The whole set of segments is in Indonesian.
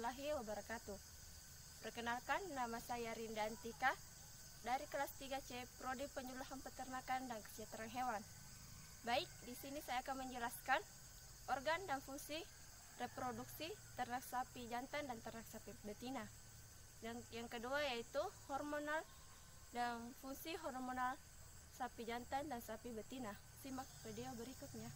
warahmatullahi wabarakatuh. Perkenalkan, nama saya Rinda Antika dari kelas 3C Prodi Penyuluhan Peternakan dan Kesejahteraan Hewan. Baik, di sini saya akan menjelaskan organ dan fungsi reproduksi ternak sapi jantan dan ternak sapi betina. Dan yang kedua yaitu hormonal dan fungsi hormonal sapi jantan dan sapi betina. Simak video berikutnya.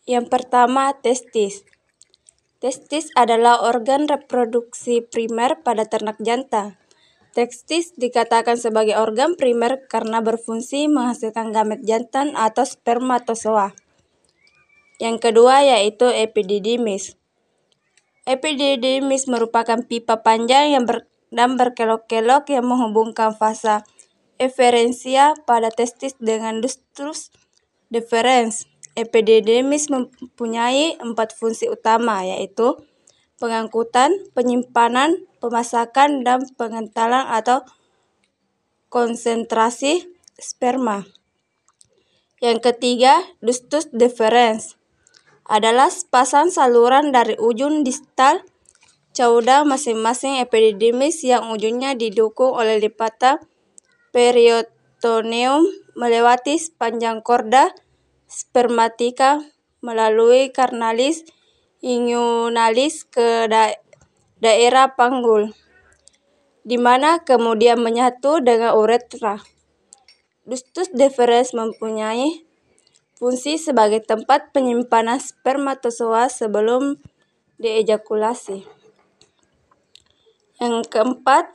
Yang pertama, testis. Testis adalah organ reproduksi primer pada ternak jantan. Testis dikatakan sebagai organ primer karena berfungsi menghasilkan gamet jantan atau spermatozoa. Yang kedua yaitu epididymis. Epididymis merupakan pipa panjang dan berkelok-kelok yang menghubungkan fasa eferensia pada testis dengan ductus deferens. Epididymis mempunyai 4 fungsi utama, yaitu pengangkutan, penyimpanan, pemasakan, dan pengentalan atau konsentrasi sperma. Yang ketiga, ductus deferens adalah sepasang saluran dari ujung distal caudal masing-masing epididymis yang ujungnya didukung oleh lipatan peritoneum melewati sepanjang korda spermatika melalui carnalis inguinalis ke daerah panggul, di mana kemudian menyatu dengan uretra. Ductus deferens mempunyai fungsi sebagai tempat penyimpanan spermatozoa sebelum diejakulasi. Yang keempat,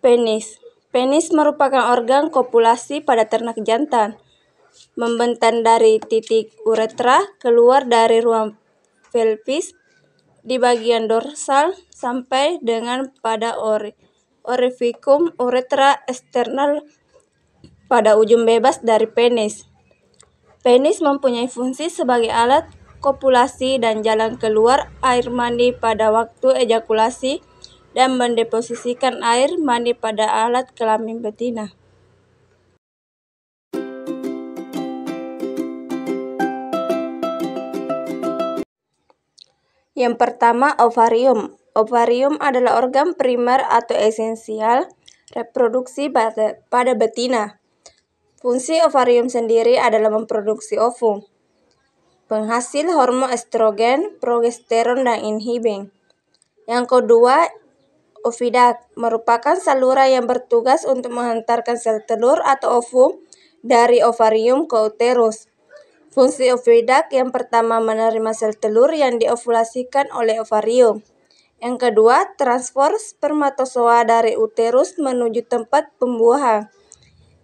penis. Penis merupakan organ kopulasi pada ternak jantan. Membentang dari titik uretra keluar dari ruang pelvis di bagian dorsal sampai dengan pada orificum uretra eksternal pada ujung bebas dari penis. Penis mempunyai fungsi sebagai alat kopulasi dan jalan keluar air mani pada waktu ejakulasi dan mendeposisikan air mani pada alat kelamin betina. Yang pertama, ovarium. Ovarium adalah organ primer atau esensial reproduksi pada betina. Fungsi ovarium sendiri adalah memproduksi ovum, penghasil hormon estrogen, progesteron, dan inhibin. Yang kedua, oviduct merupakan saluran yang bertugas untuk menghantarkan sel telur atau ovum dari ovarium ke uterus. Fungsi oviduct yang pertama menerima sel telur yang diovulasikan oleh ovarium. Yang kedua, transfer spermatozoa dari uterus menuju tempat pembuahan.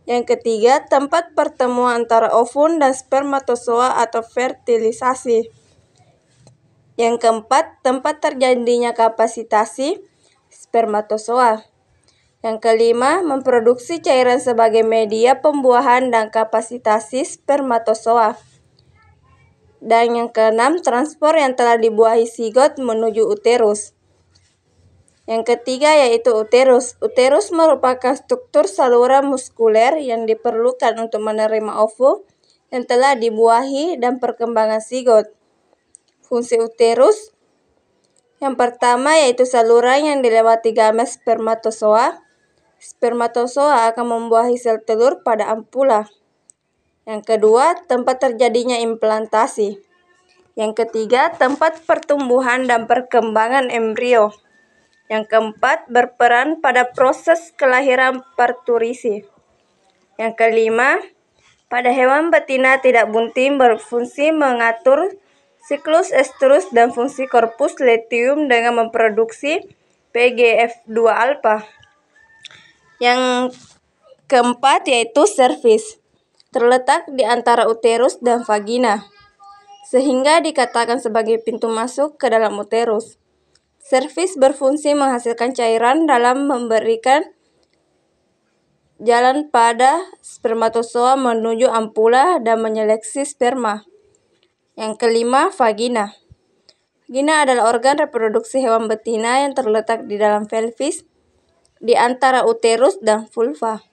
Yang ketiga, tempat pertemuan antara ovum dan spermatozoa atau fertilisasi. Yang keempat, tempat terjadinya kapasitasi spermatozoa. Yang kelima, memproduksi cairan sebagai media pembuahan dan kapasitasi spermatozoa. Dan yang keenam, transport yang telah dibuahi zigot menuju uterus. Yang ketiga yaitu uterus. Uterus merupakan struktur saluran muskuler yang diperlukan untuk menerima ovum yang telah dibuahi dan perkembangan zigot. Fungsi uterus yang pertama yaitu saluran yang dilewati gamet spermatozoa. Spermatozoa akan membuahi sel telur pada ampula. Yang kedua, tempat terjadinya implantasi. Yang ketiga, tempat pertumbuhan dan perkembangan embrio. Yang keempat, berperan pada proses kelahiran parturisi. Yang kelima, pada hewan betina tidak bunting berfungsi mengatur siklus estrus dan fungsi korpus luteum dengan memproduksi PGF2 alfa. Yang keempat yaitu serviks, terletak di antara uterus dan vagina, sehingga dikatakan sebagai pintu masuk ke dalam uterus. Serviks berfungsi menghasilkan cairan dalam memberikan jalan pada spermatozoa menuju ampula dan menyeleksi sperma. Yang kelima, vagina. Vagina adalah organ reproduksi hewan betina yang terletak di dalam pelvis, di antara uterus dan vulva.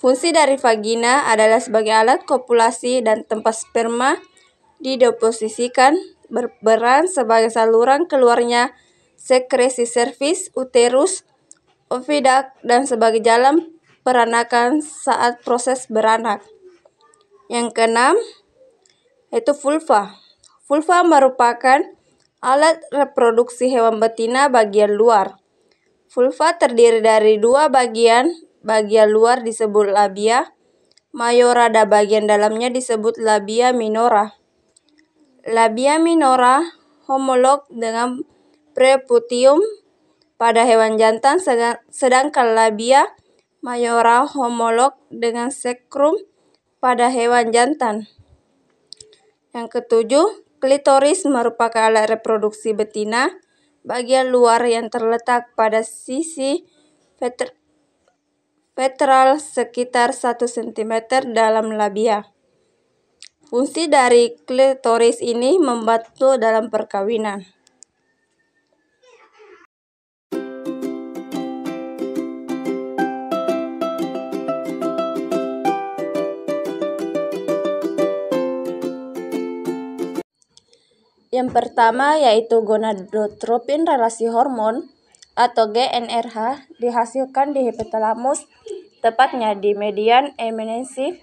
Fungsi dari vagina adalah sebagai alat kopulasi dan tempat sperma dideposisikan, berperan sebagai saluran keluarnya sekresi cervix, uterus, oviduct, dan sebagai jalan peranakan saat proses beranak. Yang keenam, yaitu vulva. Vulva merupakan alat reproduksi hewan betina bagian luar. Vulva terdiri dari dua bagian. Bagian luar disebut labia majora dan bagian dalamnya disebut labia minora. Labia minora homolog dengan preputium pada hewan jantan, sedangkan labia majora homolog dengan sacrum pada hewan jantan. Yang ketujuh, klitoris merupakan alat reproduksi betina bagian luar yang terletak pada sisi ventral sekitar 1 cm dalam labia. Fungsi dari klitoris ini membantu dalam perkawinan. Yang pertama yaitu gonadotropin relasi hormon atau GnRH dihasilkan di hipotalamus, tepatnya di median eminensi,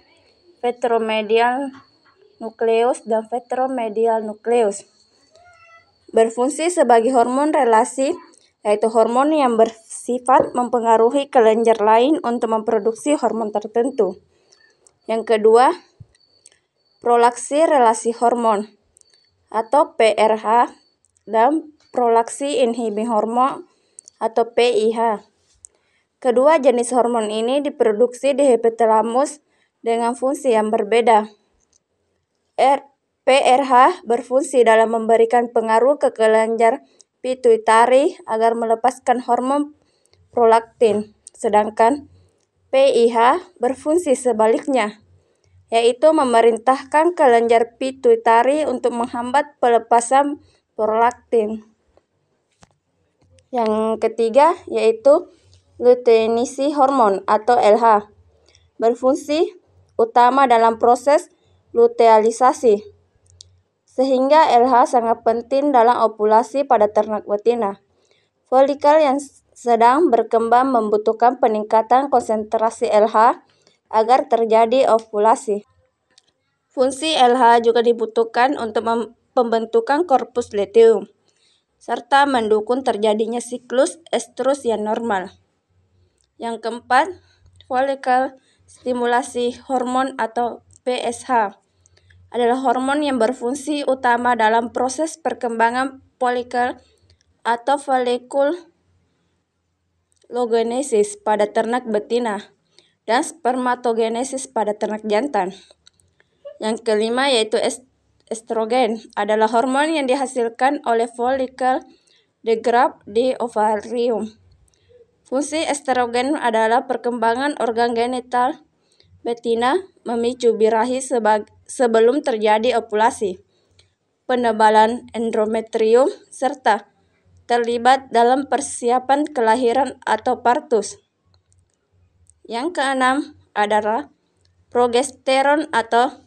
ventromedial nukleus, dan ventromedial nukleus. Berfungsi sebagai hormon relasi, yaitu hormon yang bersifat mempengaruhi kelenjar lain untuk memproduksi hormon tertentu. Yang kedua, prolaksi relasi hormon atau PRH dan prolaksi inhibi hormon atau PIH. Kedua jenis hormon ini diproduksi di hipotalamus dengan fungsi yang berbeda. PRH berfungsi dalam memberikan pengaruh ke kelenjar pituitari agar melepaskan hormon prolaktin, sedangkan PIH berfungsi sebaliknya, yaitu memerintahkan kelenjar pituitari untuk menghambat pelepasan prolaktin. Yang ketiga yaitu luteinisi hormon atau LH, berfungsi utama dalam proses lutealisasi, sehingga LH sangat penting dalam ovulasi pada ternak betina. Folikel yang sedang berkembang membutuhkan peningkatan konsentrasi LH agar terjadi ovulasi. Fungsi LH juga dibutuhkan untuk pembentukan korpus luteum, serta mendukung terjadinya siklus estrus yang normal. Yang keempat, folikel stimulasi hormon atau FSH adalah hormon yang berfungsi utama dalam proses perkembangan folikel atau folikulogenesis pada ternak betina dan spermatogenesis pada ternak jantan. Yang kelima yaitu estrogen adalah hormon yang dihasilkan oleh folikel degrad di ovarium. Fungsi estrogen adalah perkembangan organ genital betina, memicu birahi sebelum terjadi ovulasi, penebalan endometrium, serta terlibat dalam persiapan kelahiran atau partus. Yang keenam adalah progesteron atau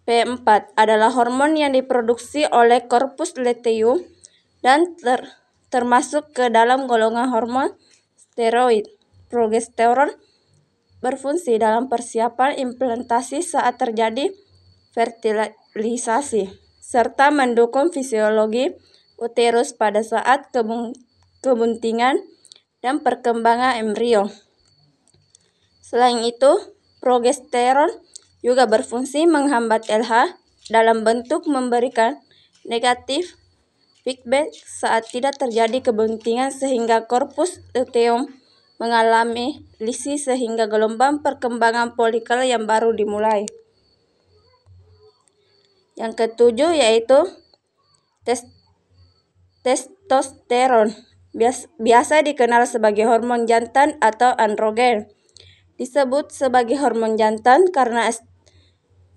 P4 adalah hormon yang diproduksi oleh korpus luteum dan termasuk ke dalam golongan hormon steroid. Progesteron berfungsi dalam persiapan implantasi saat terjadi fertilisasi, serta mendukung fisiologi uterus pada saat kebuntingan dan perkembangan embrio. Selain itu, progesteron juga berfungsi menghambat LH dalam bentuk memberikan negatif feedback saat tidak terjadi kebuntingan sehingga korpus luteum mengalami lisi sehingga gelombang perkembangan folikel yang baru dimulai. Yang ketujuh yaitu testosteron, biasa dikenal sebagai hormon jantan atau androgen. Disebut sebagai hormon jantan karena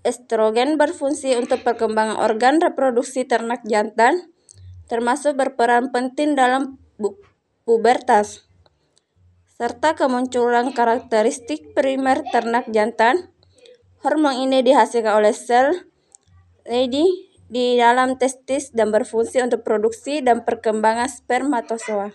estrogen berfungsi untuk perkembangan organ reproduksi ternak jantan, termasuk berperan penting dalam pubertas. serta kemunculan karakteristik primer ternak jantan. Hormon ini dihasilkan oleh sel Leydig di dalam testis dan berfungsi untuk produksi dan perkembangan spermatozoa.